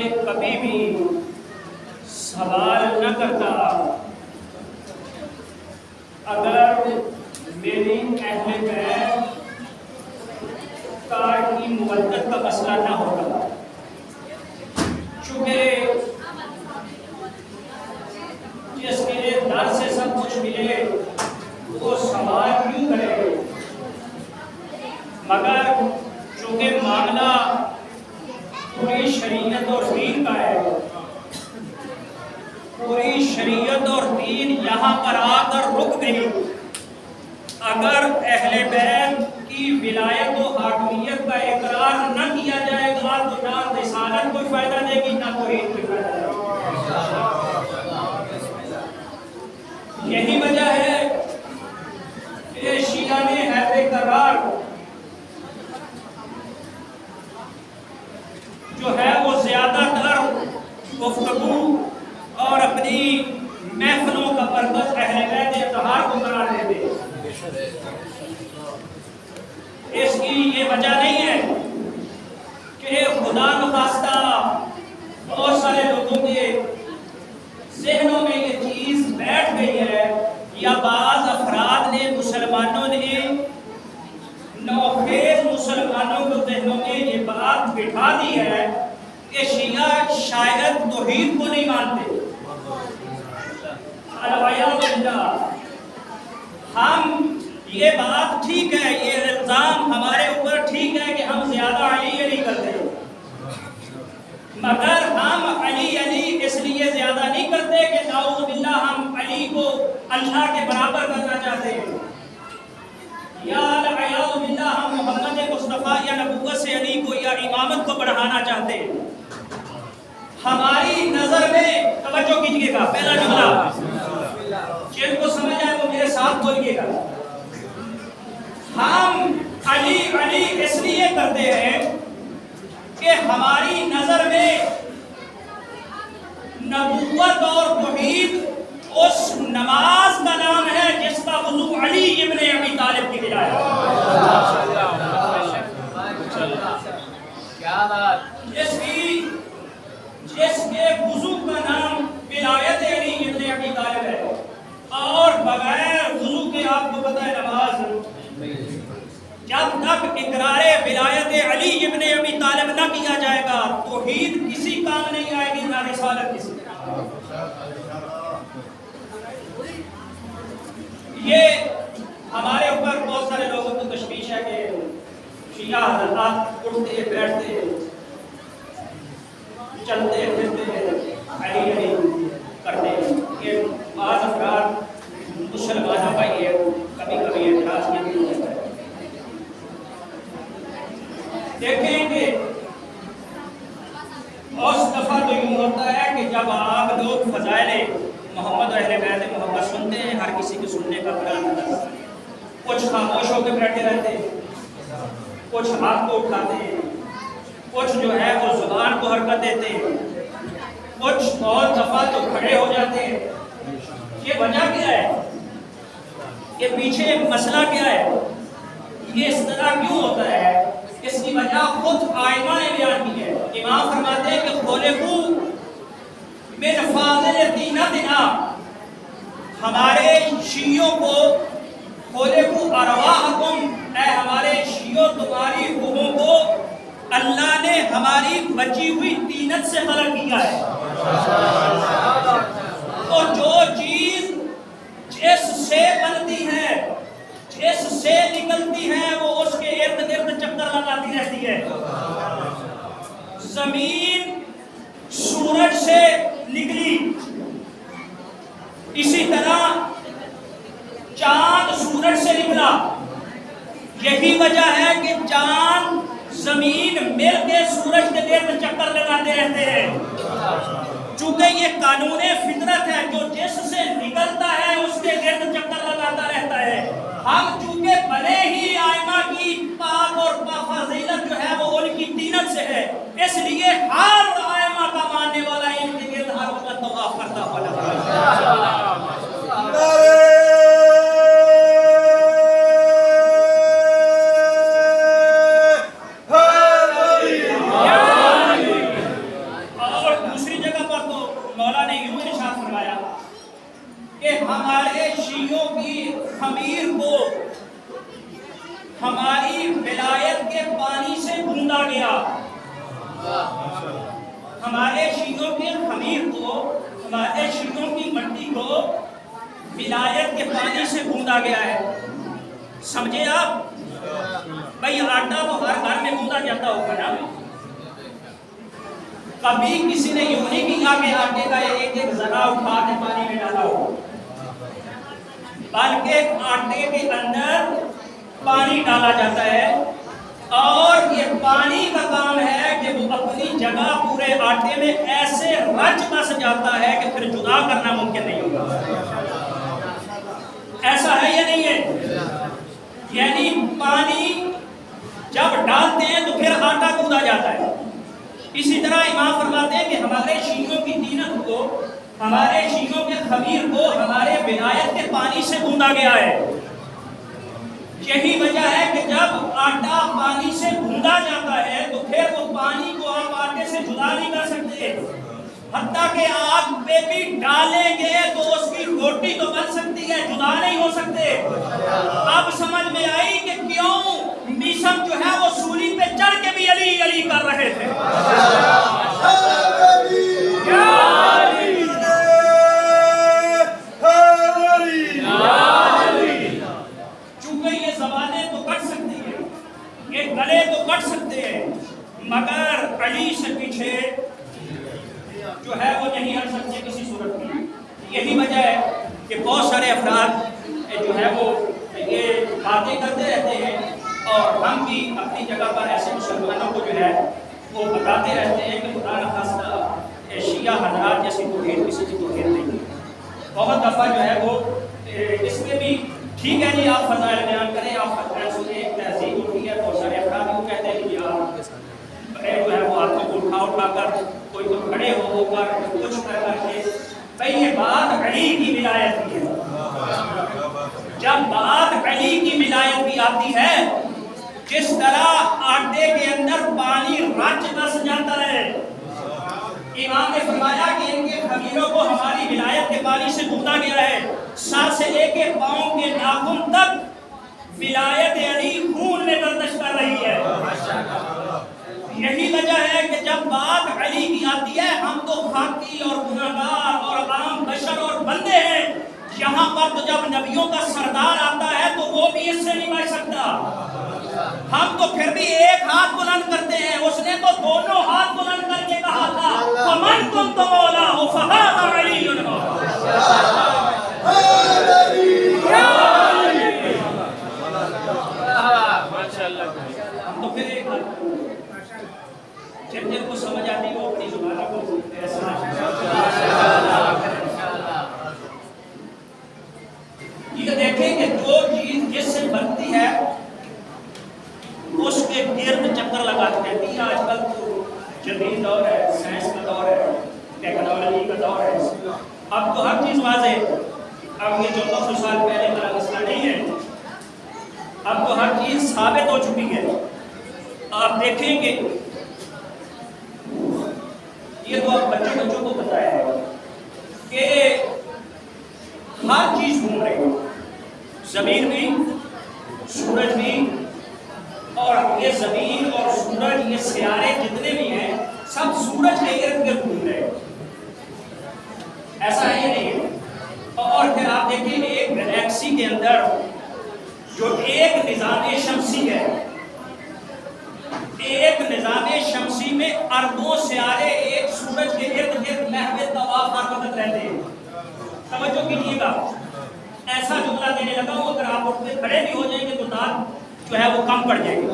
سے کبھی بھی سوال نہ کرتا اگر میری اہل بیت کی مودت کا مسئلہ نہ ہوتا. چونکہ جس کے در سے سب کچھ ملے وہ سوال کیوں کرے؟ مگر چونکہ معاملہ پوری شریعت اور دین کا ہے، پوری شریعت اور دین یہاں پر آ کر رک گئی. اگر اہل بیت کی ولایت و حاکمیت کا اقرار نہ کیا جائے گا تو نہ رسالت کوئی فائدہ دے گی نہ توحید کوئی فائدہ دے گی. یہی وجہ ہے کہ شیعہ نے حیدر کرار جو ہے وہ زیادہ تر گفتگو اور اپنی محفلوں کا مرکز اہل بیت اطہار کو قرار دیتے. اس کی یہ وجہ نہیں ہے کہ خدا نخواستہ بہت سارے لوگوں کے ذہنوں میں یہ چیز بیٹھ گئی ہے یا بعض افراد نے مسلمانوں نے نوخیز مسلمانوں کے ذہنوں میں یہ بات بٹھا دی ہے کہ شیعہ شاید توحید کو نہیں مانتے. ہم یہ بات ٹھیک ہے، یہ الزام ہمارے اوپر ٹھیک ہے کہ ہم زیادہ علی کرتے ہیں، مگر ہم علی اس لیے زیادہ نہیں کرتے کہ نعوذ باللہ ہم علی کو اللہ کے برابر کرنا چاہتے ہیں، یا نعوذ باللہ ہم محمد مصطفیٰ یا نبوت سے علی کو یا امامت کو بڑھانا چاہتے ہیں. ہماری نظر میں توجہ کیجیے گا، پہلا جملہ جن کو سمجھ آئے وہ میرے ساتھ بولیے گا. ہم علی اس لیے کرتے ہیں کہ ہماری نظر میں نبوت اور توحید اس نماز کا نام ہے جس کا وضو علی ابن ابی طالب کی ملا ہے. جس کے وضو کا نام ولایت علی ابن ابی طالب ہے، اور بغیر وضو کے آپ کو پتہ ہے نماز جب تک اقرار ولایت علی ابن ابی طالب نہ کیا جائے گا توحید کسی کام نہیں آئے گی، نہ رسالت کسی کام. یہ ہمارے اوپر بہت سارے لوگوں کو تشویش ہے کہ شیعہ حضرات اٹھتے بیٹھتے چلتے پھرتے علی کرتے ہیں. یہ بعض افراد مسلمانوں کا یہ کبھی کبھی اعتراض یہ بھی ہوتا ہے. دیکھیں کہ اس دفعہ تو یوں ہوتا ہے کہ جب آپ لوگ فضائل محمد اہل بیت محمد سنتے ہیں ہر کسی کے سننے کا پلان ہوتا ہے. کچھ خاموش ہو کے بیٹھے رہتے ہیں، کچھ ہاتھ کو اٹھاتے ہیں، کچھ جو ہے وہ زبان کو حرکت دیتے ہیں، کچھ بہت دفعہ تو کھڑے ہو جاتے ہیں. یہ وجہ کیا ہے؟ یہ پیچھے مسئلہ کیا ہے؟ یہ اس طرح کیوں ہوتا ہے؟ اس کی وجہ خود آئمہ نے بیان کی ہے. امام فرماتے ہیں کہ خولقو من فاضل دینتنا، ہمارے شیعوں کو خولقو ارواحکم، اے ہمارے شیعوں تمہاری روحوں کو اللہ نے ہماری بچی ہوئی دینت سے خلق کیا ہے. تو جو چیز جس سے بنتی ہے، جس سے نکلتی ہے، وہ اس کے ارد گرد چکر لگاتی رہتی ہے. زمین سورج سے نکلی، اسی طرح چاند سورج سے نکلا. یہی وجہ ہے کہ چاند زمین مل کے سورج کے گرد چکر لگاتے رہتے ہیں. چونکہ یہ قانون فطرت ہے، جو جس سے نکلتا ہے اس کے گرد چکر لگاتا رہتا ہے. ہم چونکہ بنے ہی آئمہ کی پاک اور فضیلت جو ہے وہ ان کی دینت سے ہے، اس لیے ہر آئمہ کا ماننے والا ان کے گرد ہر وقت طواف کرتا ہوا نظر آتا ہے. گوندا گیا. ہمارے شیعوں کے خمیر کو، ہمارے شیعوں کی مٹی کو ولایت کے پانی سے گوندا گیا ہے. سمجھے آپ؟ بھئی آٹا تو ہر گھر میں گوندا جاتا ہوگا نا. کبھی کسی نے یوں نہیں کیا کہ آٹے کا ایک ایک ذرہ اٹھا کے پانی میں ڈالا ہو، بلکہ آٹے کے اندر پانی ڈالا جاتا ہے اور یہ پانی کا کام ہے کہ وہ اپنی جگہ پورے آٹے میں ایسے رچ بس جاتا ہے کہ پھر جدا کرنا ممکن نہیں ہوگا. ایسا ہے یا نہیں ہے؟ یعنی پانی جب ڈالتے ہیں تو پھر آٹا گوندا جاتا ہے. اسی طرح امام فرماتے ہیں کہ ہمارے شیعوں کی دینت کو، ہمارے شیعوں کے خمیر کو ہمارے ولایت کے پانی سے گوندا گیا ہے. یہی وجہ ہے کہ جب آٹا پانی سے گوندا جاتا ہے تو پھر وہ پانی کو آپ آٹے سے جدا نہیں کر سکتے. حتیٰ کہ آگ پہ بھی ڈالیں گے تو اس کی روٹی تو بن سکتی ہے، جدا نہیں ہو سکتے. اب سمجھ میں آئی کہ کیوں میثم جو ہے وہ سولی پہ چڑھ کے بھی علی علی کر رہے تھے. چونکہ یہ زبانیں تو کٹ سکتی ہیں، یہ گلے تو کٹ سکتے ہیں، مگر علی سے پیچھے جو ہے وہ نہیں ہٹ سکتے کسی صورت میں. یہی وجہ ہے کہ بہت سارے افراد جو ہے وہ یہ باتیں کرتے رہتے ہیں اور ہم بھی اپنی جگہ پر ایسے مسلمانوں کو جو ہے وہ بتاتے رہتے ہیں کہ خدا نخواستہ شیعہ حضرات جیسی توحید کسی کی توحید نہیں. بہت دفعہ جو ہے وہ اس میں بھی ٹھیک ہے جی آپ فضائل بیان کریں، آپ فضائل سنیں، ایک تہذیب ہوتی ہے. بہت سارے افراد وہ کہتے ہیں کہ آپ جو ہے وہ آپ کو اٹھا کر کوئی تو کھڑے ہو کر کچھ کر کے. بھئی یہ بات علی کی ولایت کی ہے. جب بات علی کی ولایت کی آتی ہے، جس طرح آٹے کے اندر پانی رچ بس جاتا ہے، امام نے فرمایا کہ ان کے خمیروں کو ہماری ولایت کے پانی سے گوندا گیا ہے. سر سے لے کے پاؤں کے ناخن تک ولایت علی خون میں گردش کر رہی ہے. یہی وجہ ہے کہ جب بات علی کی آتی ہے، ہم تو خاکی اور گناہگار اور عام بشر اور بندے ہیں. یہاں پر تو جب نبیوں کا سردار آتا ہے تو وہ بھی اس سے نہیں بچ سکتا. ہم تو پھر بھی ایک ہاتھ بلند کرتے ہیں، اس نے تو دونوں ہاتھ بلند کر کے کہا تھا فَمَنْ كُنْتُ مَوْلَاهُ فَهَذَا عَلِيٌّ ہم تو پھر ایک ہاتھ جن کو سمجھ آتی ہے وہ اپنی زبانوں کو یہ دیکھیں کہ جو چیز جس سے بنتی ہے اس کے گرد چکر لگاتے ہیں. آج کل تو جدید دور ہے، سائنس کا دور ہے، ٹیکنالوجی کا دور ہے، اب تو ہر چیز واضح ہے. اب یہ 1400 سال پہلے کا مسئلہ نہیں ہے، اب تو ہر چیز ثابت ہو چکی ہے. آپ دیکھیں کہ یہ تو آپ بچوں کو بتایا ہے کہ ہر چیز گھوم رہی ہے، زمین بھی، سورج بھی، اور یہ زمین اور سورج، یہ سیارے جتنے بھی ہیں سب سورج کے ارد گرد گھوم رہے ہیں. ایسا ہے نہیں ہے. اور پھر آپ دیکھیں ایک گلیکسی کے اندر جو ایک نظام شمسی ہے، ایک نظام شمسی میں اربوں سیارے ایک سورج کے ارد گرد محو طواف ہر وقت رہتے ہیں. توجہ کیجیے گا، ایسا جملہ دینے لگا ہوں اگر آپ اٹھ کے کھڑے بھی ہو جائیں گے تو دانت جو ہے وہ کم پڑ جائے گا.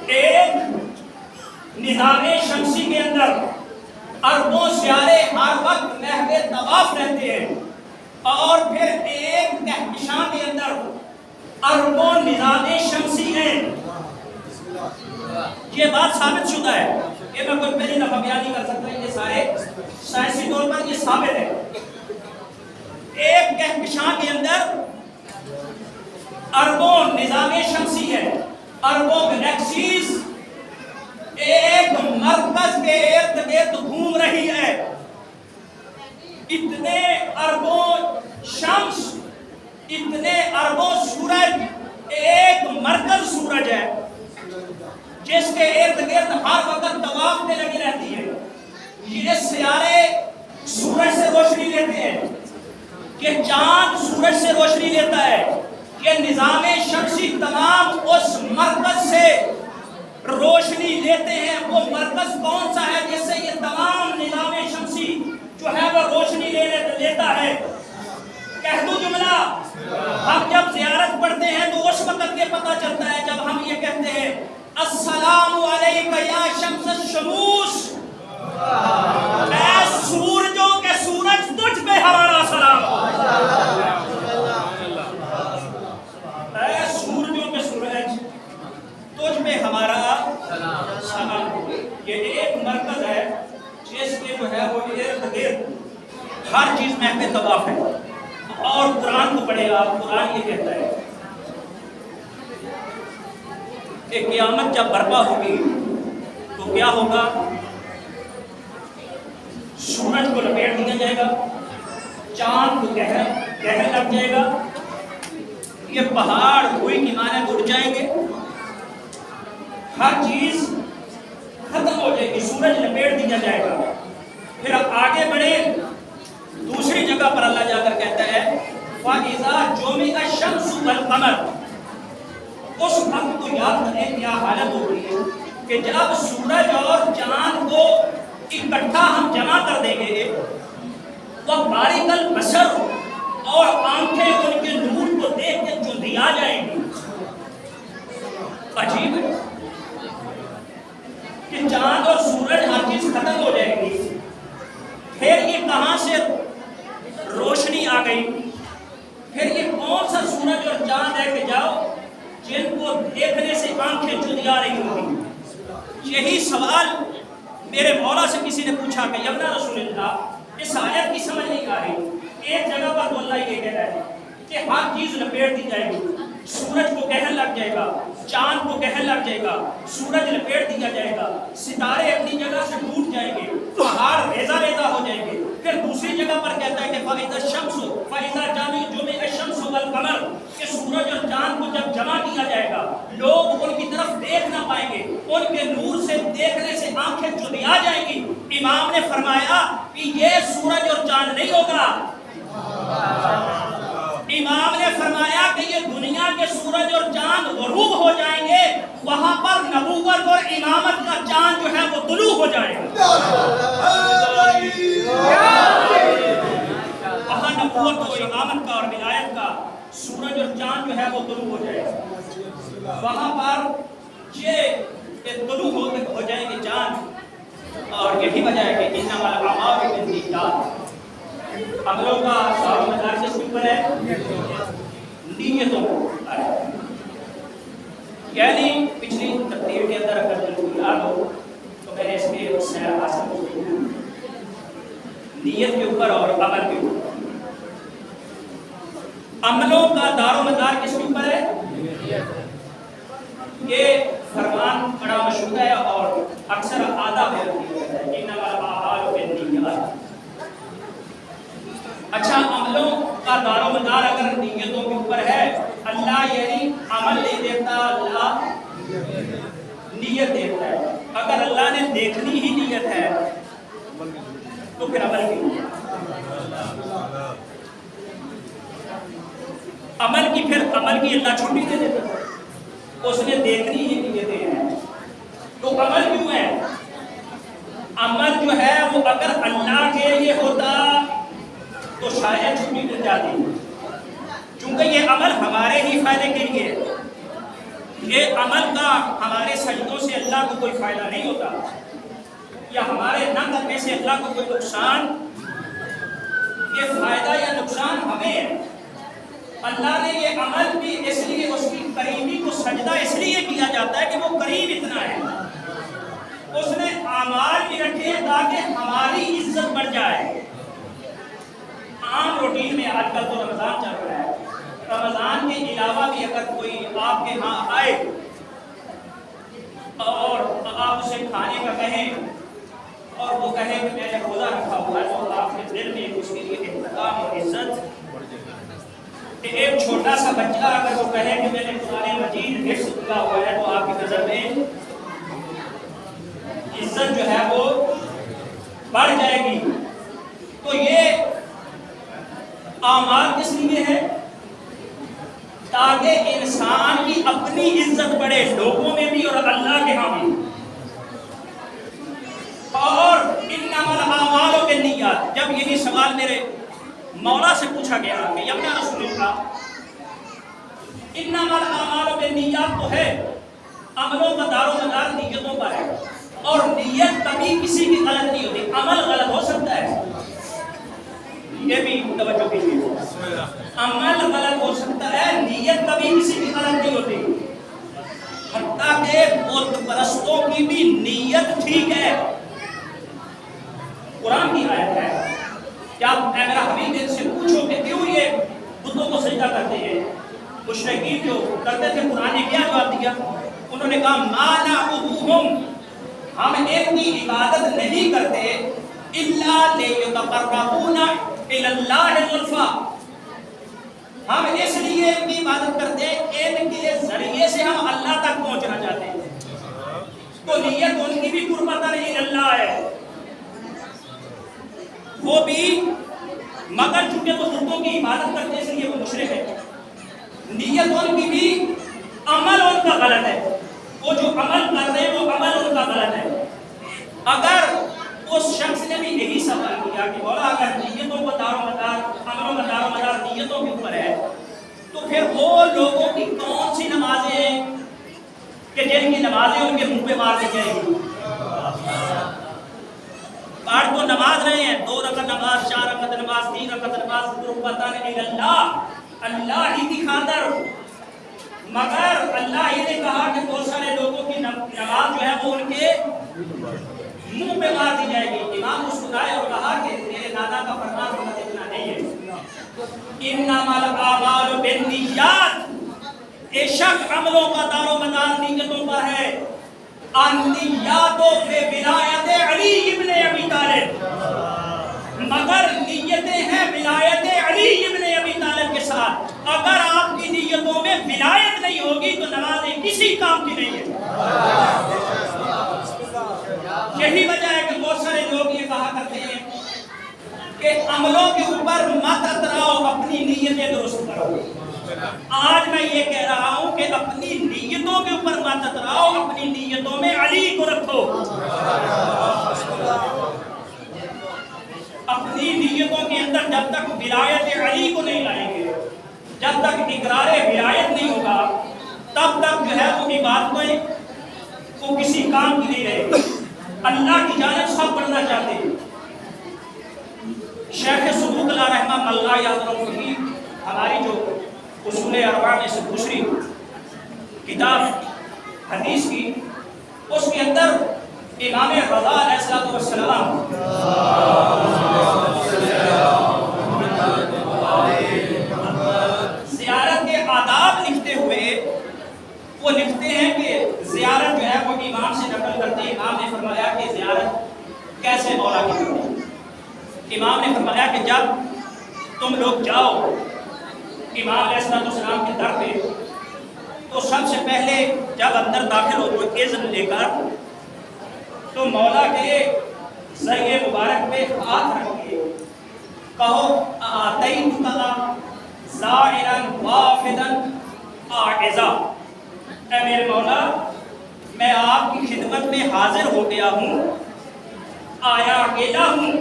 ایک نظام شمسی کے اندر اربوں سیارے ہر وقت محو طواف رہتے ہیں، اور پھر ایک کہکشاں کے اندر اربوں نظام شمسی ہیں. یہ بات ثابت شدہ ہے، یہ میں کوئی پہلی دفعہ بیان نہیں کر سکتا، یہ سارے سائنسی طور پر یہ ثابت ہے. ایک کہکشاں کے اندر اربوں نظام شمسی ہے، اربوں گلیکسیز ایک مرکز کے ارد گرد گھوم رہی ہے. اتنے اربوں شمس، اتنے اربوں سورج، ایک مرکز سورج ہے. روشنی لیتا ہے؟ یہ نظام شمسی تمام اس مرکز سے روشنی لیتے ہیں. وہ مرکز کون سا ہے جس سے یہ تمام نظام شمسی جو ہے وہ روشنی لیتا ہے؟ کہہ دوں جملہ. ہم جب زیارت پڑھتے ہیں تو اس وقت یہ پتہ چلتا ہے جب ہم یہ کہتے ہیں السلام علیکہ یا شمس الشموس، اے سورجوں کے سورج تجھ پہ ہمارا سلام، اے سورجوں کے سورج تجھ پہ ہمارا سلام. یہ ایک مرکز ہے جس کے جو ہے وہ ارد گرد ہر چیز محو طواف ہے. اور قرآن کو پڑھے گا. قرآن یہ کہتا ہے کہ قیامت جب برپا ہوگی تو کیا ہوگا؟ سورج کو لپیٹ دیا جائے گا، چاند کو گہر لگ جائے گا، یہ پہاڑ کوئی کنارے اڑ جائیں گے، ہر چیز ختم ہو جائے گی، سورج لپیٹ دیا جائے گا. پھر اب آگے بڑھے دوسری جگہ پر اللہ جا کر کہتا ہے فَإِذَا جُمِعَ الشَّمْسُ وَالْقَمَرُ. اس وقت کو یاد کریں کیا حالت ہو رہی ہے کہ جب سورج اور چاند کو اکٹھا ہم جمع کر دیں گے وہ باریک البصر اور آنکھیں ان کے نور کو دیکھ کے چندیا جائیں گی. عجیب ہے کہ چاند اور سورج ہر چیز ختم ہو جائے گی، پھر یہ کہاں سے روشنی آ گئی؟ پھر یہ کون سا سورج اور چاند ہے کہ جاؤ جن کو دیکھنے سے آنکھیں چندیا رہی ہوگی؟ یہی سوال میرے مولا سے کسی نے پوچھا کہ یبنا رسول اللہ اس آیت کی سمجھ نہیں آ رہی. ایک جگہ پر تو اللہ یہ کہہ رہا ہے کہ ہر چیز لپیٹ دی جائے گی، سورج کو گہر لگ جائے گا، چاند کو گہر لگ جائے گا، سورج لپیٹ دیا جائے گا، ستارے اپنی جگہ سے ٹوٹ جائیں گے، پہاڑ ریزہ ریزہ ہو جائیں گے. پھر دوسری جگہ پر کہتا ہے کہ فَإِذَا الشَّمْسُ فَإِذَا جُمِعَ الشَّمْسُ وَالْقَمَرُ کہ سورج اور چاند کو جب جمع کیا جائے گا لوگ ان کی طرف دیکھ نہ پائیں گے، ان کے نور سے دیکھنے سے آنکھیں چندیا جائیں گی. امام نے فرمایا کہ یہ سورج اور چاند نہیں ہوگا. امام نے فرمایا کہ یہ دنیا کے سورج اور چاند غروب ہو جائیں گے، وہاں پر نبوت اور امامت کا چاند جو ہے وہ طلوع ہو جائے گا. وہاں نبوت اور امامت کا اور ولایت کا سورج اور چاند جو ہے وہ طلوع ہو جائے گا. وہاں پر یہ طلوع ہو جائیں گے چاند، اور یہی وجہ ہے کہ انما الاعمال بالنیات، عملوں کا دار و مدار کس کے اوپر ہے؟ نیتوں پر. یعنی پچھلی تقریر کے اندر اگر بالکل یاد ہو تو میں نے اس میں سیر حاصل کی نیت کے اوپر اور عمل کے اوپر. عملوں کا دار و مدار کس کے اوپر ہے؟ یہ فرمان بڑا مشہور ہے اور اکثر آدھا بیان کیا جاتا ہے انما الاعمال بالنیات. اچھا، عملوں کا دار و مدار اگر نیتوں کے اوپر ہے، اللہ یعنی عمل نہیں دیتا، اللہ نیت دیتا ہے. اگر اللہ نے دیکھنی ہی نیت ہے تو پھر عمل کی عمل کی اللہ چھٹی دے دیتا ہے. اس نے دیکھنی ہی نیتیں ہیں تو عمل کیوں ہے؟ عمل جو ہے وہ اگر اللہ کے لیے ہوتا تو شاید چھٹی مل جاتی، چونکہ یہ عمل ہمارے ہی فائدے کے لیے ہے. یہ عمل کا ہمارے سجدوں سے اللہ کو کوئی فائدہ نہیں ہوتا، یا ہمارے نہ کرنے سے اللہ کو کوئی نقصان. یہ فائدہ یا نقصان ہمیں ہے. اللہ نے یہ عمل بھی اس لیے اس کی قریبی کو سجدہ اس لیے کیا جاتا ہے کہ وہ قریب اتنا ہے. اس نے اعمال بھی رکھے ہیں تاکہ ہماری عزت بڑھ جائے. عام روٹین میں آج کل تو رمضان چل رہا ہے، رمضان کے علاوہ بھی اگر کوئی آپ کے ہاں آئے اور آپ اسے کھانے کا کہیں اور وہ کہے کہ میں نے روزہ رکھا ہوا ہے تو آپ کے دل میں اس کے لیے احترام اور عزت. ایک چھوٹا سا بچہ اگر وہ کہے کہ میں نے قرآن مجید حفظ کیا ہوا ہے تو آپ کی نظر میں عزت جو ہے وہ بڑھ جائے گی. تو یہ اعمال کس لیے ہے؟ تاکہ انسان کی اپنی عزت بڑھے لوگوں میں بھی اور اللہ کے ہاں بھی. اور انما الاعمال بالنیات، جب یہی سوال میرے مولا سے پوچھا گیا کہ یا رسول اللہ انما الاعمال بالنیات تو ہے، عملوں کا دار و مدار نیتوں پر ہے، اور نیت کبھی کسی کی غلط نہیں ہوتی. عمل غلط ہو سکتا ہے، یہ بھی توجہ کیجیے، عمل غلط ہو سکتا ہے، نیت کبھی کسی کی غلط نہیں ہوتی. حتیٰ کہ بت پرستوں کی بھی نیت ٹھیک ہے. قرآن کی آیت ہے، کیا اے میرا حبیب ان سے پوچھو کہ کیوں یہ بتوں کو سجدہ کرتے ہیں. مشرکین جو کرتے تھے، قرآن نے کیا جواب دیا؟ انہوں نے کہا ما نعبدوہم، ہم ان کی عبادت نہیں کرتے الا لیتقربونا الی اللہ زلفیٰ، ہم اس لیے ان کی عبادت کرتے ہیں ان کے ذریعے سے ہم اللہ تک پہنچنا چاہتے ہیں. تو نیت ان کی بھی قربت اللہ ہے، وہ بھی، مگر چونکہ وہ بتوں کی عبادت کرتے اس لیے وہ مشرک ہے. نیت ان کی بھی، عمل ان کا غلط ہے، وہ جو عمل کر رہے ہیں وہ عمل ان کا غلط ہے. اگر اس شخص نے بھی یہی سوال کیا کہ مولا اگر نیتوں کا دار و مدار، عملوں کا دار و مدار نیتوں کے اوپر ہے، تو پھر وہ لوگوں کی کون سی نمازیں ہیں کہ جن کی نمازیں ان کے منہ پہ مار دی جائیں گی؟ آج تو نماز رہے ہیں، 2 رکعت نماز، 4 رکعت نماز، 3 رکعت نماز، قربتان اللہ، اللہ ہی کی خاطر. مگر اللہ ہی نے کہا کہ بہت سارے لوگوں کی نماز جو ہے وہ ان کے منہ پہ مار دی جائے گی. امام مسکرائے اور کہا کہ میرے دادا کا فرمان غلط اتنا نہیں ہے. انما الاعمال بالنیات، بے شک عملوں کا دار و مدار نیتوں پر ہے. النیات فی ولایت علی ابن ابی طالب، مگر نیتیں ہیں ولایت علی ابن ابی طالب کے ساتھ. اگر آپ کی نیتوں میں ولایت نہیں ہوگی تو نمازیں کسی کام کی نہیں ہے. یہی وجہ ہے کہ بہت سارے لوگ یہ کہا کرتے ہیں کہ عملوں کے اوپر مت اتراؤ، اپنی نیتیں درست کرو. آج میں یہ کہہ رہا ہوں کہ اپنی نیتوں کے اوپر مت اتراؤ، اپنی نیتوں میں علی کو رکھو. اپنی نیتوں کے اندر جب تک ولایت علی کو نہیں لائیں گے، جب تک اقرار ولایت نہیں ہوگا، تب تک جو ہے وہ عبادتیں کو کسی کام کی نہیں رہے گی. اللہ کی جانب سب بڑھنا چاہتے ہیں. شیخ صدوق اللہ رحمہ اللہ یاد رکھو کی ہماری جو اصول اربعہ میں سے دوسری کتاب حدیث کی، اس کے اندر امام رضا علیہ السلام زیارت کے آداب لکھتے ہوئے وہ لکھتے ہیں کہ زیارت جو ہے وہ امام سے نقل کرتے ہیں. امام نے فرمایا کہ زیارت کیسے مولا کی کرتے ہیں. امام نے فرمایا کہ جب تم لوگ جاؤ امام علیہ السلام کے در پہ، تو سب سے پہلے جب اندر داخل ہو تو اذن لے کر تو مولا کے ذریعے مبارک پہ ہاتھ رکھ کے کہو آتیتک زائرا وافدا عاجزا، اے میرے مولا میں آپ کی خدمت میں حاضر ہو گیا ہوں، آیا اکیلا ہوں،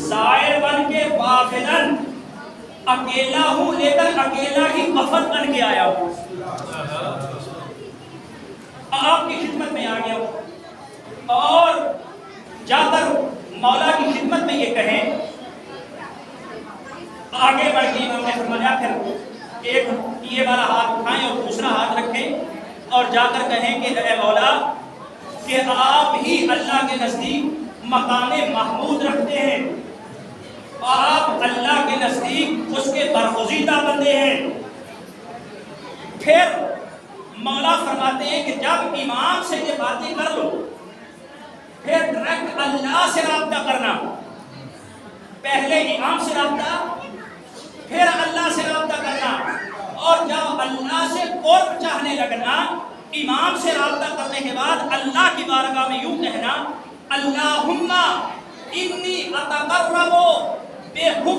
زائر بن کے وافدن اکیلا ہوں، لیکن اکیلا ہی وفد بن کے آیا ہوں، آپ کی خدمت میں آ گیا ہوں. اور جا کر مولا کی خدمت میں یہ کہیں، آگے بڑھ کے انہوں نے فرمایا پھر ایک یہ والا ہاتھ اٹھائیں اور دوسرا ہاتھ رکھیں اور جا کر کہیں کہ اے مولا کہ آپ ہی اللہ کے نزدیک مقام محمود رکھتے ہیں، آپ اللہ کے نزدیک اس کے برگزیدہ بندے ہیں. پھر مولا فرماتے ہیں کہ جب امام سے یہ باتیں کر لو، پھر ڈائریکٹ اللہ سے رابطہ کرنا. پہلے امام سے رابطہ، پھر اللہ سے رابطہ کرنا، اور جب اللہ سے قرب چاہنے لگنا، امام سے رابطہ کرنے کے بعد اللہ کی بارگاہ میں یوں کہنا، اللہم انی اتقرب بحبہ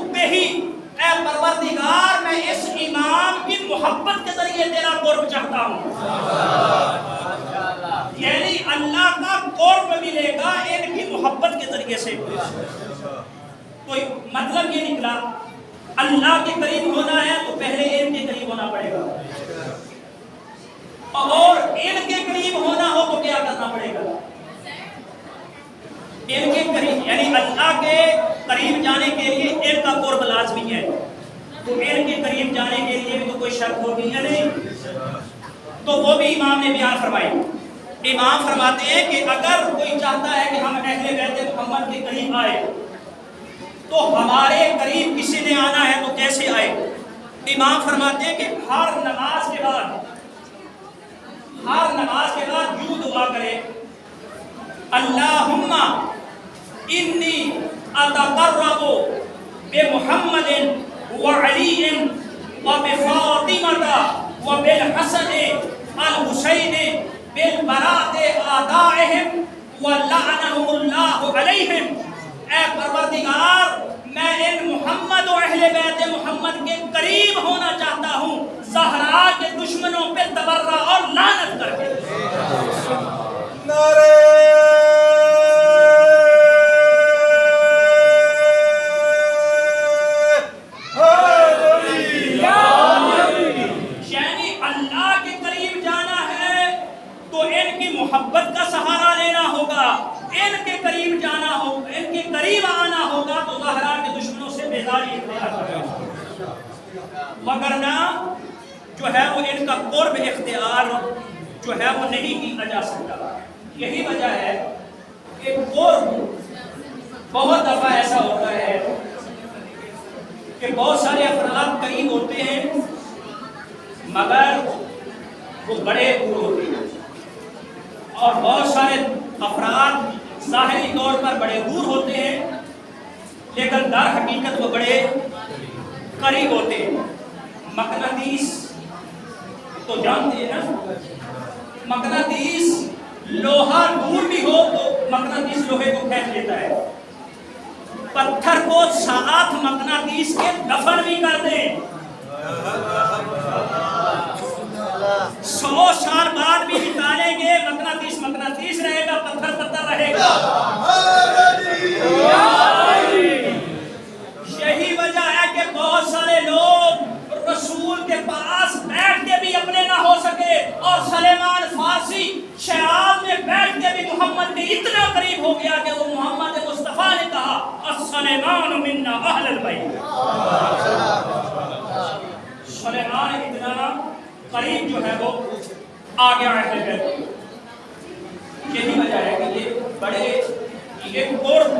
اے پروردگار میں اس امام کی محبت کے ذریعے تیرا قرب چاہتا ہوں. یعنی اللہ کا قرب ملے گا ان کی محبت کے ذریعے سے. کوئی مطلب یہ نکلا اللہ کے قریب ہونا ہے تو پہلے ان کے قریب ہونا پڑے گا, اور ان کے قریب ہونا ہو تو کیا کرنا پڑے گا؟ ان کے قریب یعنی اللہ کے قریب جانے کے لیے ان کا قرب لازمی ہے, تو ان کے قریب جانے کے لیے بھی تو کوئی شرط ہوگی یا نہیں؟ تو وہ بھی امام نے بیان فرمائی. امام فرماتے ہیں کہ اگر کوئی چاہتا ہے کہ ہم اہل بیت محمد کے قریب آئے تو ہمارے قریب کسی نے آنا ہے تو کیسے آئے؟ امام فرماتے ہیں کہ ہر نماز کے بعد یوں دعا کرے, اللہم انی اتقرب بمحمد وعلی وبفاطمہ وبالحسن الحسین بالبراءۃ آدائہم ولعنہم اللہ علیہم. اے پروردگار میں ان محمد و اہل بیت محمد کے قریب ہونا چاہتا ہوں زہرا کے دشمنوں پہ تبرہ اور لعنت کر کے. نعرہ یعنی اللہ کے قریب جانا ہے تو ان کی محبت کا سہارا لینا ہوگا, ان کے قریب جانا ہوگا, ان کے قریب آنا ہوگا تو زہرا کے دشمنوں سے بیزاری اختیار کرنا, وگرنہ جو ہے وہ ان کا قرب اختیار جو ہے وہ نہیں کیا جا سکتا. یہی وجہ ہے کہ قرب بہت دفعہ ایسا ہوتا ہے کہ بہت سارے افراد قریب ہوتے ہیں مگر وہ بڑے دور ہوتے ہیں, اور بہت سارے افراد ظاہری طور پر بڑے دور ہوتے ہیں لیکن در حقیقت وہ بڑے قریب ہوتے ہیں. مقناطیس تو جانتے ہیں نا, مقناطیس لوہا دور بھی ہو تو مقناطیس لوہے کو کھینچ لیتا ہے, پتھر کو ساتھ مقناطیس کے دفن بھی کر دیں 100 سال بعد بھی نکالیں گے مقناطیس رہے گا, پتھر رہے گا. یہی وجہ ہے کہ بہت سارے لوگ رسول کے پاس بیٹھ کے بھی اپنے نہ ہو سکے, اور سلیمان فارسی شعاب میں بیٹھ کے بھی محمد کے اتنا قریب ہو گیا کہ وہ محمد مصطفیٰ نے کہا السلیمان منا اہل البیت. سلیمان اتنا قریب جو ہے وہ آ گیا اہل بیت. یہی وجہ ہے کہ یہ قرب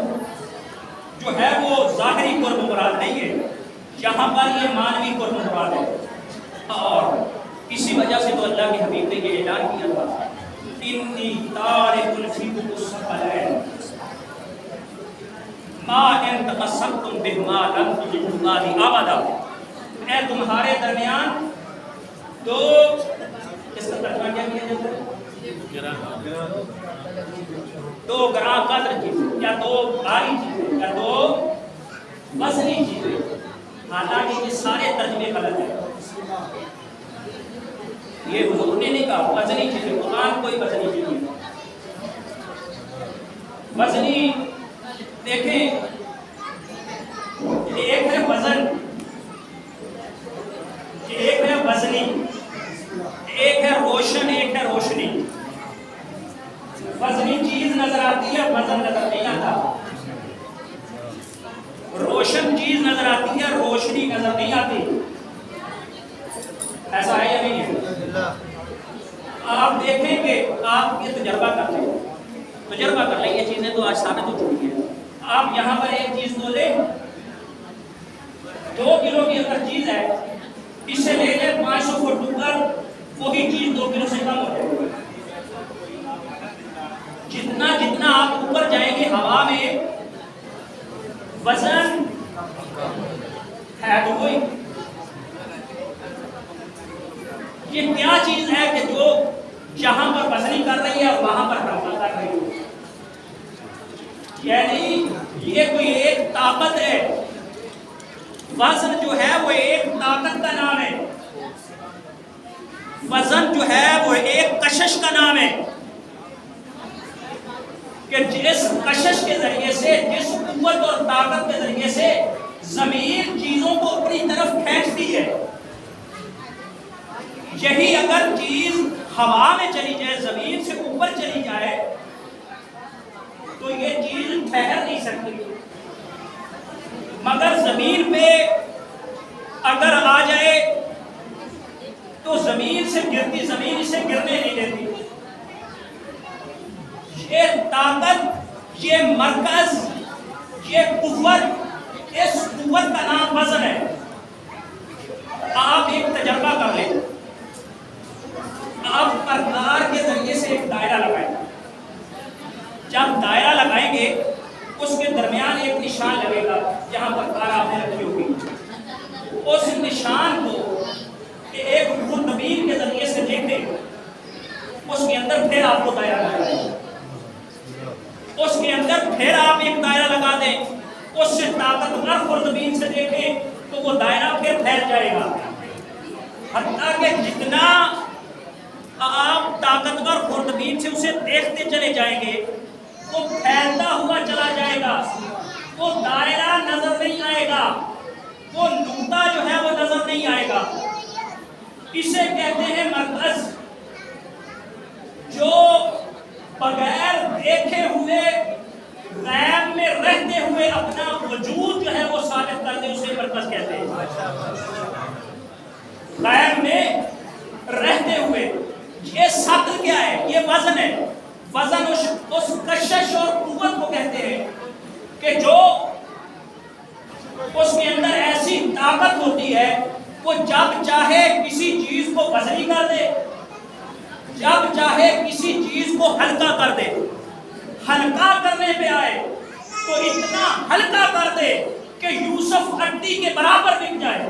جو ہے وہ ظاہری قرب مراد نہیں ہے, یہاں پر یہ مانوی قرب مراد ہے. اور اسی وجہ سے تو اللہ کے حبیب نے یہ اعلان کیا تھا انی تارک فیکم الثقلین ما ان تمسکتم بہما لن تضلوا بعدی ابدا. اے تمہارے درمیان دو, اس کا ترجمہ کیا کیا جاتا ہے؟ دو گراں قدر چیزیں, یا دو بھاری چیزیں, یا دو وزنی چیزیں. حالانکہ یہ سارے ترجمے غلط ہیں. یہ حضور نے نہیں کہا وزنی چیزیں, قرآن کوئی وزنی چیز نہیں. وزنی دیکھیں, ایک ہے وزن, ایک ہے وزنی, ایک ہے روشن, ایک ہے روشنی. وزنی چیز نظر آتی ہے, وزن نظر نہیں آتا. روشن چیز نظر آتی ہے, روشنی نظر نہیں آتی. ایسا ہے یا نہیں ہے؟ آپ دیکھیں کہ آپ یہ تجربہ کر لیں, یہ چیزیں تو آج ثابت ہو چکی ہیں. آپ یہاں پر ایک چیز کو لیں, 2 کلو کی اگر چیز ہے, اسے لے لیں 500 فٹ اوپر, وہی چیز 2 کلو سے کم ہو جائے گی. جتنا آپ اوپر جائیں گے ہوا میں, وزن ہے تو کوئی. یہ کیا چیز ہے کہ جو یہاں پر وزنی کر رہی ہے اور وہاں پر حرکت کر رہی ہے؟ یعنی یہ کوئی ایک طاقت ہے وزن جو ہے وہ ایک طاقت کا نام ہے، وزن جو ہے وہ ایک کشش کا نام ہے کہ جس کشش کے ذریعے سے، جس قوت اور طاقت کے ذریعے سے زمین چیزوں کو اپنی طرف کھینچتی ہے، یہی اگر چیز ہوا میں چلی جائے، زمین سے اوپر چلی جائے، تو یہ چیز ٹھہر نہیں سکتی، مگر زمین پہ اگر آ جائے تو زمین سے گرتی، زمین اسے گرنے نہیں دیتی۔ یہ طاقت، یہ مرکز، یہ قوت، اس قوت کا نام وزن ہے۔ آپ ایک تجربہ کر لیں، آپ پرکار کے ذریعے سے ایک دائرہ لگائیں، جب دائرہ لگائیں گے اس کے درمیان ایک نشان لگے گا، جہاں پرکار آپ نے رکھی ہوگی، اس نشان کو ایک خردبین کے ذریعے سے دیکھیں، اس کے اندر پھر آپ کو دائرہ لگائیں، اس کے اندر پھر آپ ایک دائرہ لگا دیں، اس سے طاقتور خردبین سے دیکھیں تو وہ دائرہ پھر پھیل جائے گا، حتیٰ کہ جتنا آپ طاقتور خردبین سے اسے دیکھتے چلے جائیں گے وہ پھیلتا ہوا چلا جائے گا، وہ دائرہ نظر نہیں آئے گا، وہ نقطہ جو ہے وہ نظر نہیں آئے گا۔ اسے کہتے ہیں مرکز، جو بغیر دیکھے ہوئے، غیب میں رہتے ہوئے اپنا وجود جو ہے وہ ثابت کر دے، اسے مرکز کہتے ہیں۔ غیب میں رہتے ہوئے، یہ ثقل کیا ہے؟ یہ وزن ہے۔ وزن اس کشش اور قوت کو کہتے ہیں کہ جو اس کے اندر ایسی طاقت ہوتی ہے، وہ جب چاہے کسی چیز کو وزنی کر دے، جب چاہے کسی چیز کو ہلکا کر دے، ہلکا کرنے پہ آئے تو اتنا ہلکا کر دے کہ یوسف اٹی کے برابر بک جائے،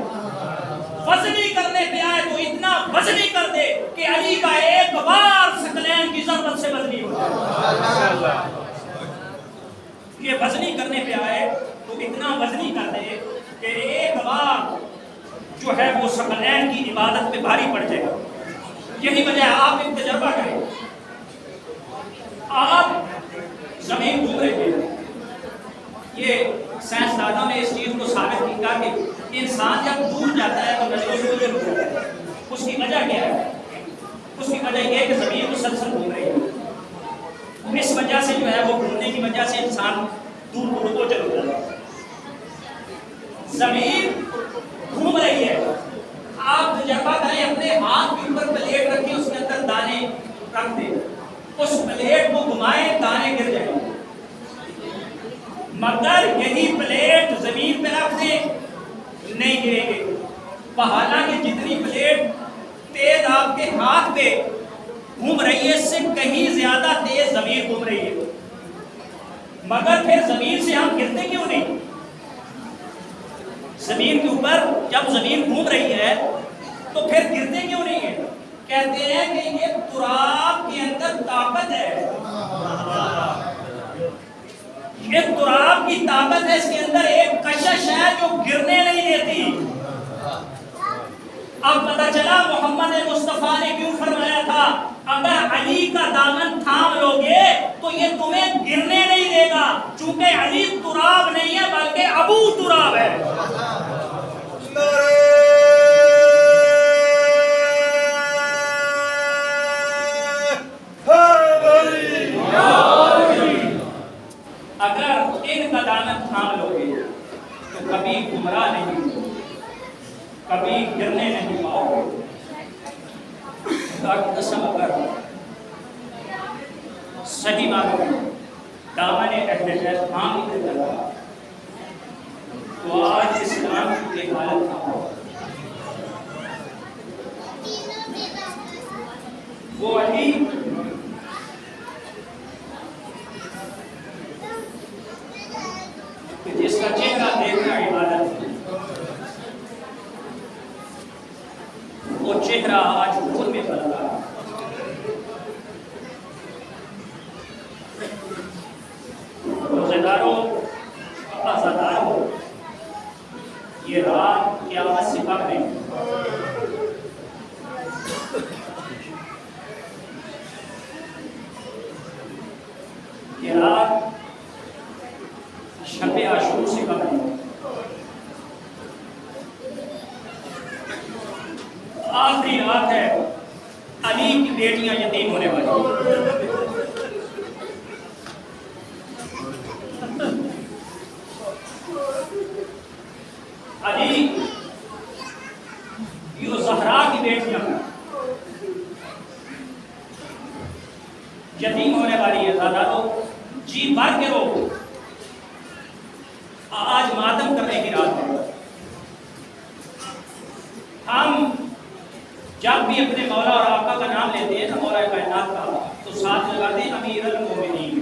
وزنی کرنے پہ آئے تو اتنا وزنی کر دے کہ علی کا ایک بار ثقلین کی ضربت سے وزنی ہو جائے۔ یہ وزنی کرنے پہ آئے تو اتنا وزنی کر دے کہ ایک بار جو ہے وہ ثقلین کی عبادت پہ بھاری پڑ جائے گا۔ یہی وجہ ہے، آپ ایک تجربہ کریں، آپ زمین گھوم رہے ہیں، یہ سائنسدانوں نے اس چیز کو ثابت کیا کہ انسان جب دور جاتا ہے تو نظروں سے دور جاتا ہے۔ اس کی وجہ کیا ہے؟ اس کی وجہ یہ کہ زمین مسلسل گھوم رہی ہے، اس وجہ سے جو ہے وہ گھومنے کی وجہ سے انسان دور کو چل جاتا ہے۔ زمین گھوم رہی ہے، آپ تجربہ کریں، اپنے ہاتھ کے اوپر پلیٹ رکھیں، اس کے اندر دانے رکھ دیں، اس پلیٹ کو گھمائیں، دانے گر جائیں، مگر یہی پلیٹ زمین پہ رکھ دیں، نہیں گریں گے۔ حالانکہ جتنی پلیٹ تیز آپ کے ہاتھ پہ گھوم رہی ہے، اس سے کہیں زیادہ تیز زمین گھوم رہی ہے، مگر پھر زمین سے ہم گرتے کیوں نہیں؟ زمین کے اوپر جب زمین گھوم رہی ہے تو پھر گرتے کیوں نہیں ہیں؟ کہتے ہیں کہ یہ تراب کے اندر طاقت ہے، یہ تراب کی طاقت ہے، اس کے اندر ایک کشش ہے جو گرنے نہیں دیتی۔ اب پتہ چلا محمد مصطفیٰ نے کیوں فرمایا تھا اگر علی کا دامن تھام لوگے تو یہ تمہیں گرنے نہیں دے گا، چونکہ علی تراب نہیں ہے بلکہ ابو تراب ہے۔ اگر ان کا دامن تھام لوگے تو کبھی گمراہ نہیں، کبھی گرنے نہیں پاؤ گے۔ خدا کی قسم اگر صحیح معنوں میں دامن اہل بیت تھام لیتے تھا تو آج اسلام کی حالت نہ ہو۔ وہ علی جس کا چہرہ دیکھنا عبادت ہے، وہ چہرہ آج بھول میں بدل رہا ہے۔ روزے داروں، آزاداروں، یہ رات کہ رات شب عاشور سے قبل آخری رات ہے، علی کی بیٹیاں یتیم ہونے والی۔ علی یہ زہرا کی بیٹیاں یتیم ہونے والی ہے۔ دادا تو جی بھر کے رو، آج ماتم کرنے کی رات ہے۔ ہم جب بھی اپنے مولا اور آقا کا نام لیتے ہیں نا، مولا کائنات کا، تو ساتھ لگاتے ہیں امیر المومنین۔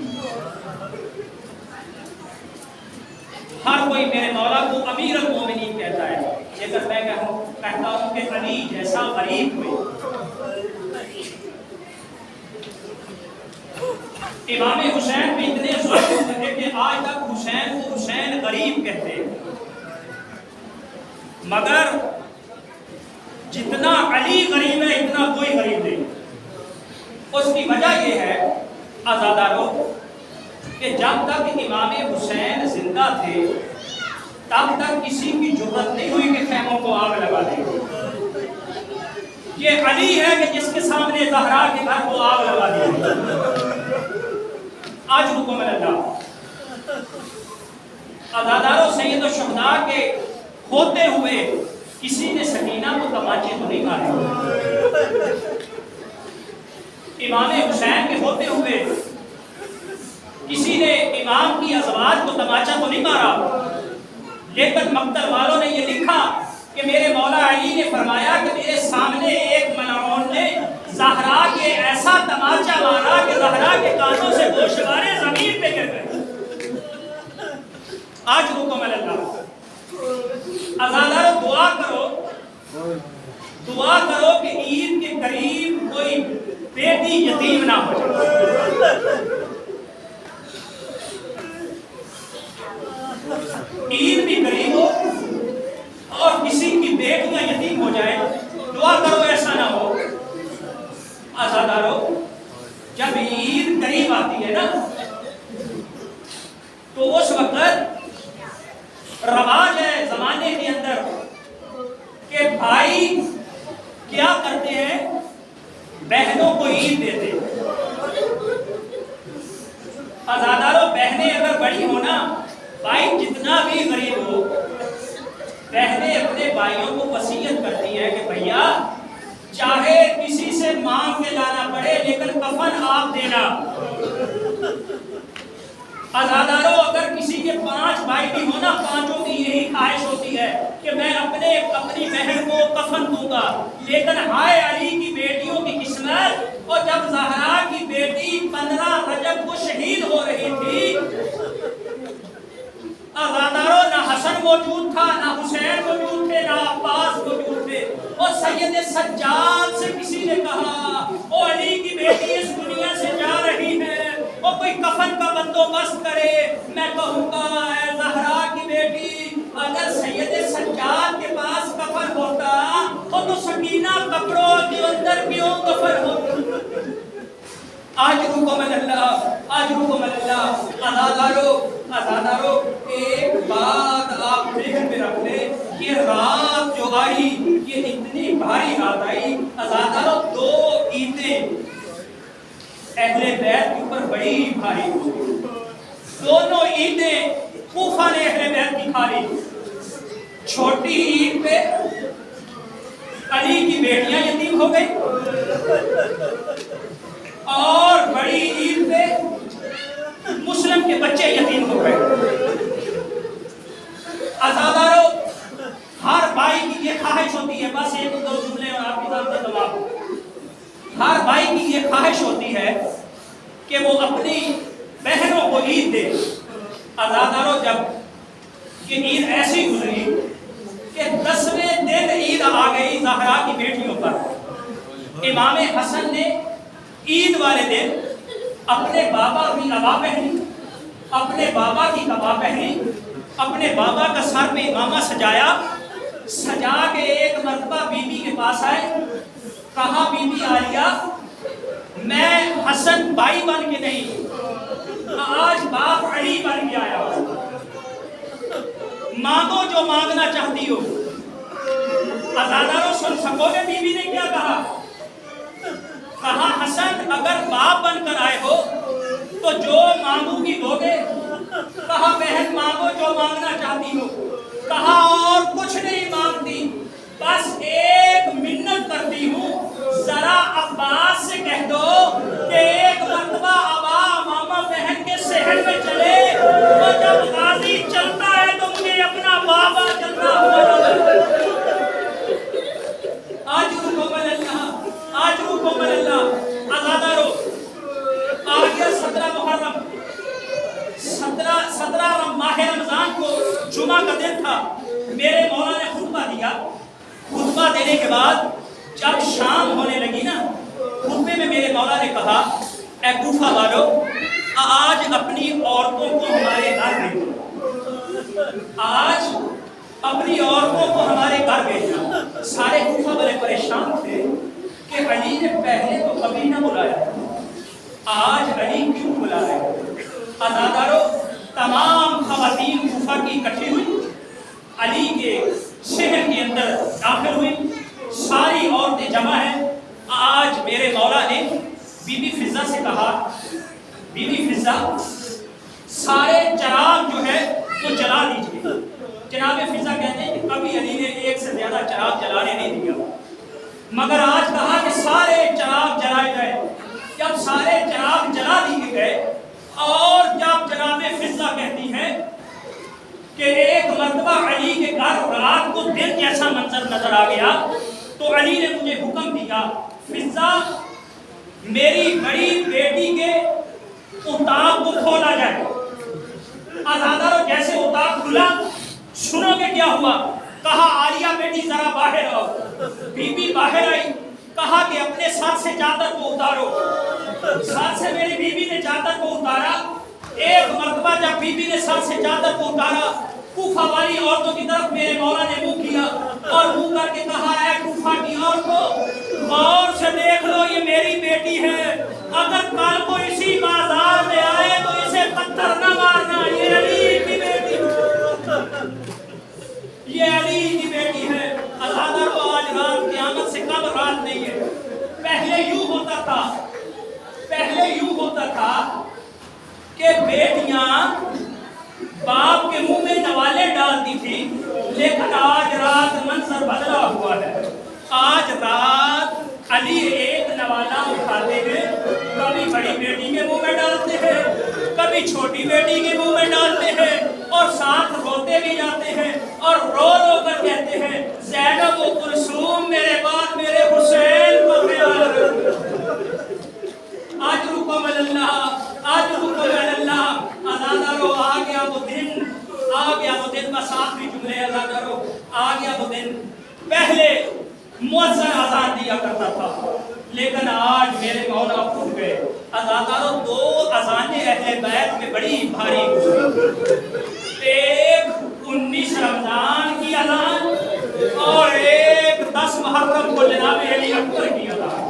ہر کوئی میرے مولا کو امیر المومنین کہتا ہے، لیکن میں کہتا ہوں کہ علی جیسا غریب ہوئے۔ امام حسین بھی اتنے ظلم تھے کہ آج تک حسین کو حسین غریب کہتے ہیں، مگر جتنا علی غریب ہے اتنا کوئی غریب نہیں۔ اس کی وجہ یہ ہے آزادارو کہ جب تک امام حسین زندہ تھے تب تک کسی کی جرأت نہیں ہوئی کہ خیموں کو آگ لگا دے۔ یہ علی ہے کہ جس کے سامنے زہرا کے گھر کو آگ لگا دی۔ آج حکم اللہ آزادارو سید الشہداء کے ہوتے ہوئے کسی نے سکینہ کو تماچے تو نہیں مارے۔ امام حسین کے ہوتے ہوئے کسی نے امام کی ازواج کو تماچا تو نہیں مارا، لیکن مقتل والوں نے یہ لکھا کہ میرے مولا علی نے فرمایا کہ میرے سامنے ایک ملعون نے زہرا کے ایسا تماچا مارا کہ زہرا کے کانوں سے گوشوارے زمین پہ گر گئے۔ آج حکم اللہ آزادارو دعا کرو کہ عید کے قریب کوئی بیٹی یتیم نہ ہو جائے۔ عید بھی قریب ہو اور کسی کی بیٹیاں یتیم ہو جائیں، دعا کرو ایسا نہ ہو۔ آزادارو جب عید قریب آتی ہے نا تو اس وقت رواج ہے زمانے کے اندر کہ بھائی کیا کرتے ہیں، بہنوں کو عید دیتے۔ آزادارو بہنیں اگر بڑی ہونا، بھائی جتنا بھی غریب ہو، بہنیں اپنے بھائیوں کو وصیت کرتی ہیں کہ بھیا چاہے کسی سے مانگ کے لانا پڑے لیکن کفن آپ دینا۔ آزادارو اگر کسی کے 5 بھائی بھی ہونا، 5 کی یہی خواہش ہوتی ہے کہ میں اپنی بہن کو کفن دوں گا، لیکن ہائے علی کی بیٹیوں کی قسمت۔ اور جب زہرا کی بیٹی 15 رجب کو شہید ہو رہی تھی، آزادارو نہ حسن موجود تھا، نہ حسین موجود تھے، نہ عباس موجود تھے، اور سید سجاد سے کسی نے کہا او علی کی بیٹی اس دنیا سے جا رہی ہے، اور کوئی کفن کا بندوبست کرے۔ میں کہوں گا اے زہرا کی بیٹی، اگر سید سجاد کے پاس کفن ہوتا تو سکینہ کپڑوں کے اندر کیوں کفن ہوتا؟ آج حکم اللہ آزادارو ایک بات آپ ذہن میں رکھ لیں، یہ رات جو آئی یہ اتنی بھاری رات آئی۔ آزادارو 2 عیدیں اہل بیت کے اوپر بڑی بھاری ہوئی، دونوں عیدیں کوفہ نے اہل بیت کی کھا لی۔ چھوٹی عید پہ علی کی بیٹیاں یتیم ہو گئی، اور بڑی عید پہ مسلم کے بچے یتیم ہو گئے۔ آزادارو ہر بھائی کی یہ خواہش ہوتی ہے، بس 1-2 جملے اور آپ کی طرف سے جواب۔ ہر بھائی کی یہ خواہش ہوتی ہے کہ وہ اپنی بہنوں کو عید دے۔ آزادارو جب یہ عید ایسی گزری کہ 10ویں دن عید آ گئی زہرا کی بیٹیوں پر، امام حسن نے عید والے دن اپنے بابا کی عبا پہنی، اپنے بابا کی قبا پہنی، اپنے بابا کا سر پہ امامہ سجا کے ایک مرتبہ بی بی کے پاس آئے، کہا بی بی عالیہ میں حسن بھائی بن کے نہیں، آج باپ علی بن کے آیا ہوں۔ مانگو جو مانگنا چاہتی ہو۔ عزادارو سن سکو گے بیوی نے کیا کہا؟ کہا حسن اگر باپ بن کر آئے ہو تو جو مانگو گی دو گے؟ کہا بہن مانگو جو مانگنا چاہتی ہو۔ کہا اور کچھ نہیں مانگتی، بس ایک منت کرتی ہوں، ذرا عباس سے کہہ دو کہ ایک مرتبہ ابا ماما بہن کے صحن میں چلے، تو جب غازی چلتا ہے تو مجھے اپنا بابا چلتا ہوا نظر۔ آج روح کو اللہ، آج روح کو اللہ۔ عزادارو آ گیا 17 محرم، 17 ماہ رمضان کو جمعہ کا دن تھا۔ میرے مولا نے خطبہ دیا۔ خطبہ دینے کے بعد جب شام ہونے لگی نا، خطبے میں میرے مولا نے کہا اے کوفہ والو، آج اپنی عورتوں کو ہمارے گھر بھیجنا، آج اپنی عورتوں کو ہمارے گھر بھیجنا۔ سارے کوفہ والے پریشان تھے کہ علی نے پہلے تو کبھی نہ بلایا، آج علی کیوں بلا رہے؟ عزادارو تمام خواتین کوفہ کی اکٹھی ہوئی، علی کے شہر کے اندر داخل ہوئی، ساری عورتیں جمع ہیں۔ آج میرے مولا نے بی بی فضہ سے کہا بی بی فضہ سارے چراغ جو ہے وہ جلا دیجیے۔ جناب فضہ کہتے ہیں کہ کبھی علی نے ایک سے زیادہ چراغ جلانے نہیں دیا، مگر آج کہا کہ سارے چراغ جلائے گئے۔ جب سارے چراغ جلا دیے گئے اور جب جناب فضہ کہتی ہیں کہ ایک مرتبہ علی کے گھر رات کو دن جیسا منظر نظر آ گیا، تو علی نے مجھے حکم دیا فضہ میری بڑی بیٹی کے اتاق کو کھولا جائے۔ عزادارو جیسے اتاق کھلا، سنو کہ کیا ہوا؟ کہا عالیہ بیٹی ذرا باہر آؤ۔ بی بی باہر آئی، کہا کہ اپنے سر سے چادر کو اتارو۔ سر سے میری بی بی نے چادر کو اتارا۔ ایک مرتبہ جب بی بی نے سر سے چادر کو اتارا، کوفہ والی عورتوں کی طرف میرے مولا نے منہ کیا اور منہ کر کے کہا اے کوفہ کی عورتوں، غور سے دیکھ لو یہ میری بیٹی ہے، اگر کل کو اسی بازار میں آئے تو اسے پتھر نہ مارنا، یہ علی کی بیٹی ہے، یہ علی کی بیٹی ہے۔ عزادارو آج رات قیامت سے کم رات نہیں ہے۔ پہلے یوں ہوتا تھا، پہلے یوں ہوتا تھا کہ بیٹیاں باپ کے منہ میں نوالے ڈالتی تھی، لیکن آج رات منظر بدلا ہوا ہے۔ آج رات علی ایک نوالا اٹھاتے ہیں، کبھی بڑی بیٹی کے منہ میں ڈالتے ہیں، کبھی چھوٹی بیٹی کے منہ میں ڈالتے ہیں، اور ساتھ روتے بھی جاتے ہیں اور رو رو کر کہتے ہیں زینب و کلثوم میرے بعد میرے حسین کو خیال رکھو۔ آج حکم اللہ، آج حکم اللہ۔ عزادارو آ گیا وہ دن، آ گیا وہ دن، بس آخری جملے عزادارو، آ گیا وہ دن۔ پہلے مؤذن اذان دیا کرتا تھا، لیکن آج میرے مولا اٹھ گئے۔ عزادارو 2 اذانیں اہل بیت میں بڑی بھاری گزری، ایک 19 رمضان کی اذان اور ایک 10 محرم کو جناب علی اکبر کی اذان۔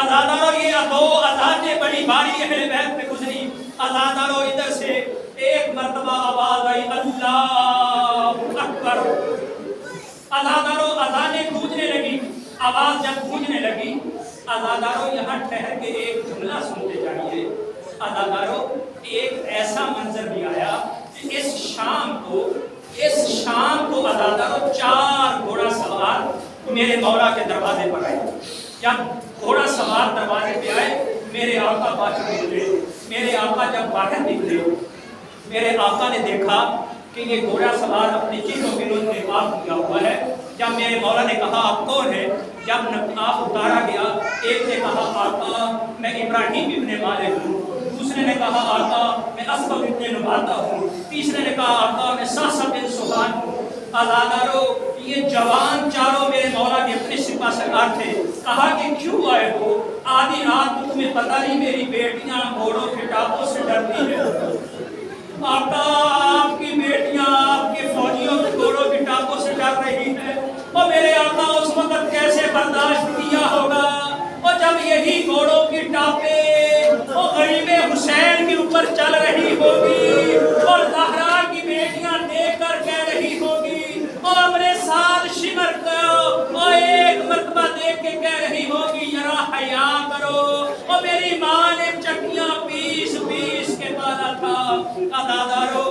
عزادارو یہ 2 اذانیں بڑی بھاری اہل بیت میں گزری۔ عزادارو ادھر سے ایک مرتبہ آواز آئی اللہ اکبر۔ عزادارو اذانیں گونجنے لگی، آواز جب گونجنے لگی، عزادارو یہاں ٹھہر کے ایک جملہ سنتے جائیے۔ عزادارو ایک ایسا منظر بھی آیا کہ اس شام کو عزادارو 4 گھوڑا سوار میرے مولا کے دروازے پر آئے۔ جب گھوڑا سوار دروازے پہ آئے، میرے آقا باہر نکلے۔ میرے آقا جب باہر نکلے، میرے آقا نے دیکھا کہ یہ گھوڑا سوار اپنے چہروں کے روز نقاب کیا ہوا ہے۔ جب میرے مولا نے کہا آپ کون ہیں؟ جب نقاب اتارا گیا، ایک نے کہا آقا میں ابراہیم ابن مالک ہوں، دوسرے نے کہا آقا میں اسبغ ابن نباتہ ہوں، تیسرے نے کہا آقا میں سہسہ بن سبحان ہوں۔ عزادارو یہ جوان چاروں میرے مولا کے اپنے سپاہ سالار تھے۔ کہا کہ کیوں آئے ہو؟ آدھی رات کو تمہیں پتہ نہیں میری بیٹیاں گھوڑوں کے ٹاپوں سے ڈرتی ہیں؟ آقا آپ کی بیٹیاں آپ کے فوجیوں کے گھوڑوں کے ٹاپوں سے ڈر رہی ہیں، اور میرے آقا اس وقت کیسے برداشت کیا ہوگا؟ اور جب یہ یہی گھوڑوں کی ٹاپیں وہ غریب حسین کے اوپر چل رہی ہوگی اور زہرا کی بیٹیاں دیکھ کر کہہ رہی ہوگی اور اپنے ساتھ شمر کو اور ایک مرتبہ دیکھ کے کہہ رہی ہوگی ذرا حیا کرو اور میری ماں نے چکیاں پیس پیس کے مارا تھا۔ ادادارو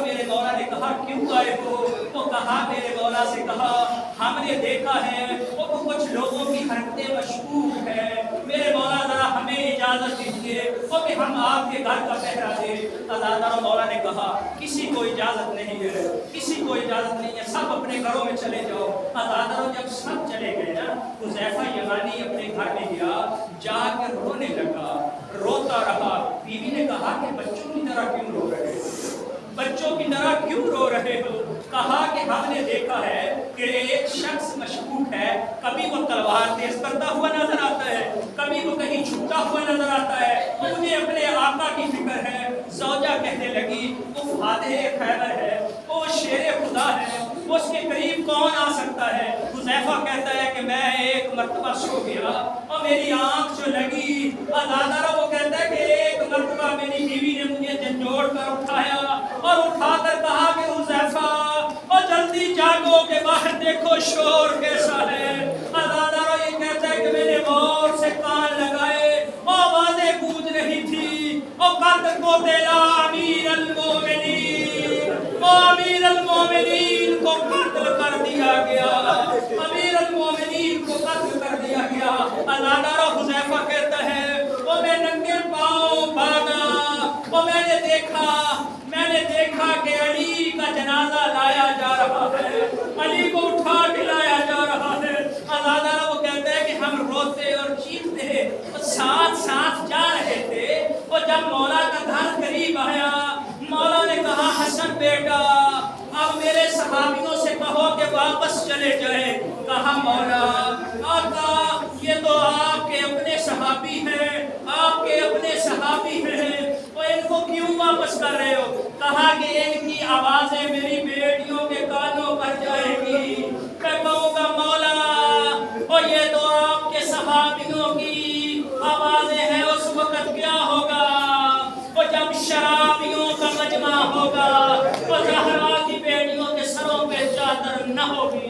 میرے مولا نے کہا کیوں آئے ہو؟ وہ کہا میرے مولا سے کہا ہم نے دیکھا ہے وہ کچھ لوگوں کی حرکتیں مشکوک ہیں، میرے مولا ذرا ہمیں اجازت دیجیے وہ کہ ہم آپ کے گھر کا پہرا دیں۔ ادادارو مولا نے کہا کسی کو اجازت نہیں ہے، کسی کو اجازت نہیں ہے، سب اپنے گھروں میں چلے جاؤ۔ ادادارو جب سب چلے گئے نا حذیفہ یمانی اپنے گھر میں گیا، جا کر رونے لگا، روتا رہا۔ بیوی نے کہا کہ بچوں کی طرح کیوں رو رہے ہو؟ بچوں کی طرح کیوں رو رہے ہو؟ کہا کہ ہم نے دیکھا ہے کہ ایک شخص مشکوک ہے، کبھی وہ تلوار تیز کرتا ہوا نظر آتا ہے، کبھی وہ کہیں چھپتا ہوا نظر آتا ہے، مجھے اپنے آقا کی فکر ہے۔ زوجہ کہنے لگی وہ فاتح خیبر ہے، وہ شیر خدا ہے، اس کے قریب کون آ سکتا ہے؟ حذیفہ کہتا ہے کہ میں ایک مرتبہ سو گیا اور میری آنکھ جو لگی، وہ کہتا ہے کہ ایک مرتبہ میری بیوی نے مجھے جھنجھوڑ کر اٹھایا اور اٹھا کر کہا کہ حذیفہ اور جلدی جاگو کہ باہر دیکھو شور کیسا ہے۔ یہ کہتا ہے کہ میں نے غور سے کان لگائے اور آوازیں گونج رہی تھی اور قتل کو تیلا امیر المومنین، امیر المومنین کو قتل کر دیا گیا، امیر المومنین کو قتل کر دیا گیا۔ حذیفہ کہتا ہے وہ میں ننگے پاؤں بھاگا، وہ میں نے دیکھا کہ علی کا جنازہ لایا جا رہا ہے، علی کو اٹھا کے لایا جا رہا ہے۔ وہ کہتا ہے کہ ہم روتے اور چیختے ساتھ ساتھ جا رہے تھے، اور جب مولا کا گھر قریب آیا مولا نے کہا حسن بیٹا اب میرے صحابیوں سے کہو کہ واپس چلے جائیں۔ کہا مولا آقا یہ تو آپ کے اپنے صحابی ہیں، آپ کے اپنے صحابی ہیں، تو ان کو کیوں واپس کر رہے ہو؟ کہا کہ ان کی آوازیں میری بیٹیوں کے کانوں پر جائیں گی، میں کہوں گا مولا اور یہ تو آپ کے صحابیوں کی آوازیں ہیں، اس وقت کیا ہوگا؟ اور جب شرابیوں کا مجمع ہوگا اور زہرا کی بیٹیوں کے سروں پہ چادر نہ ہوگی۔